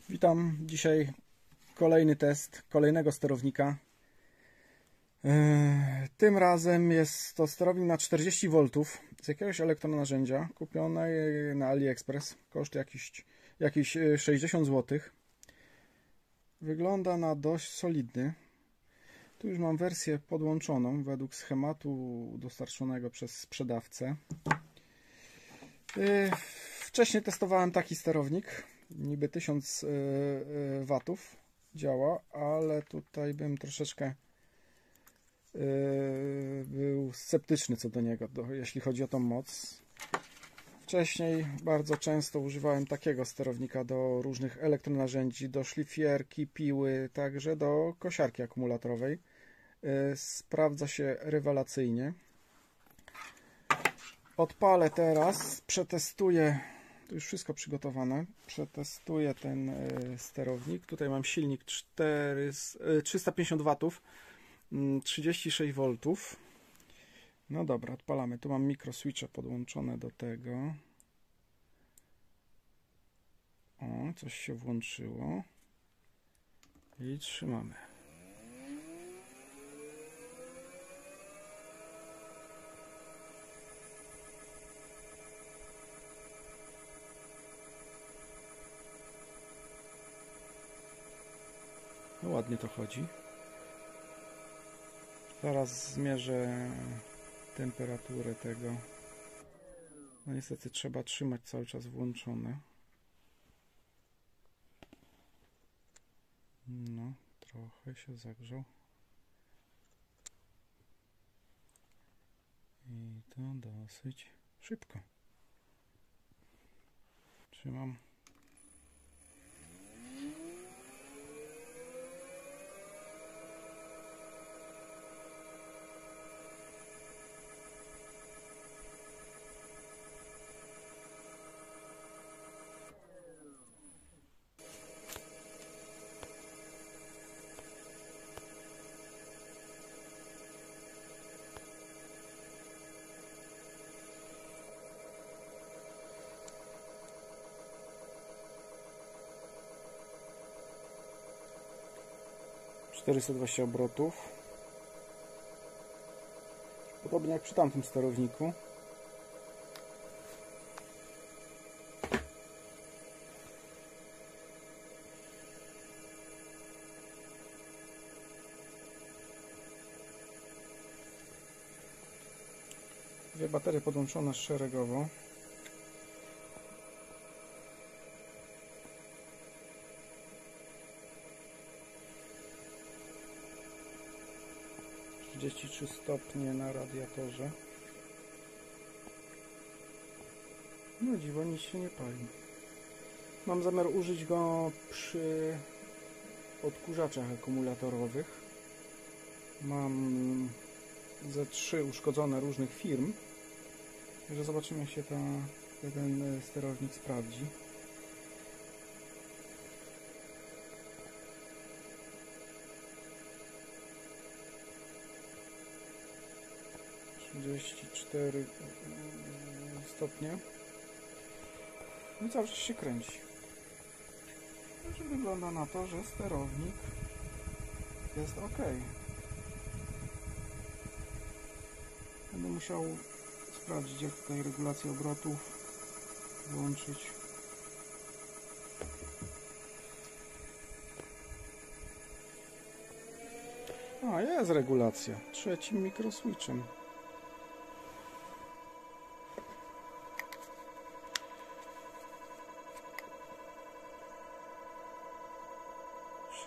Witam. Dzisiaj kolejny test kolejnego sterownika. Tym razem jest to sterownik na 40 V z jakiegoś elektronarzędzia kupione na AliExpress. Koszt jakiś 60 zł. Wygląda na dość solidny. Tu już mam wersję podłączoną według schematu dostarczonego przez sprzedawcę. Wcześniej testowałem taki sterownik. Niby 1000 W działa, ale tutaj bym troszeczkę był sceptyczny co do niego, jeśli chodzi o tą moc. Wcześniej bardzo często używałem takiego sterownika do różnych elektronarzędzi, do szlifierki, piły, także do kosiarki akumulatorowej. Sprawdza się rewelacyjnie. Odpalę teraz, przetestuję. Tu już wszystko przygotowane. Przetestuję ten sterownik. Tutaj mam silnik 350 W, 36 V. No dobra, odpalamy. Tu mam mikroswitche podłączone do tego. O, coś się włączyło. I trzymamy. No ładnie to chodzi. Zaraz zmierzę temperaturę tego. No niestety trzeba trzymać cały czas włączone. No, trochę się zagrzał. I to dosyć szybko. Trzymam. ...420 obrotów. Podobnie jak przy tamtym sterowniku. Dwie baterie podłączone szeregowo. ...33 stopnie na radiatorze. No dziwo, nic się nie pali. Mam zamiar użyć go przy odkurzaczach akumulatorowych. Mam ze 3 uszkodzone różnych firm. Także zobaczymy, jak się ten sterownik sprawdzi. ...34 stopnie. No i cały czas się kręci. Także wygląda na to, że sterownik jest ok. Będę musiał sprawdzić, jak tutaj regulację obrotów włączyć. A, jest regulacja. Trzecim mikroswitchem.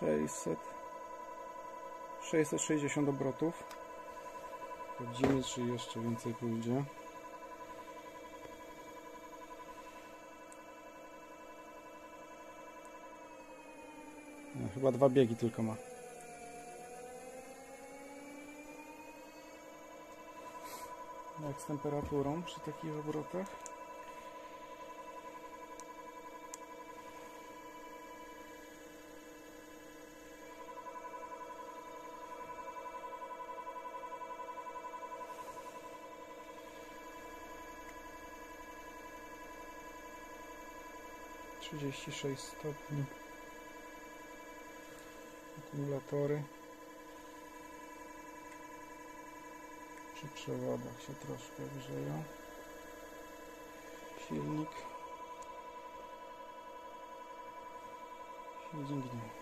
...600... ...660 obrotów. Sprawdzimy, czy jeszcze więcej pójdzie. No, chyba 2 biegi tylko ma. Jak z temperaturą przy takich obrotach? ...36 stopni. Akumulatory przy przewodach się troszkę grzeją. Silnik się dźwignie.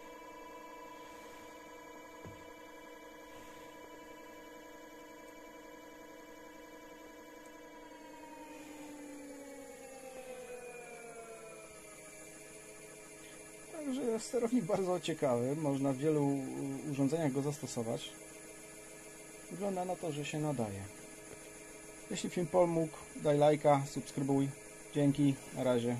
Także sterownik bardzo ciekawy, można w wielu urządzeniach go zastosować. Wygląda na to, że się nadaje. Jeśli film pomógł, daj lajka, subskrybuj. Dzięki, na razie.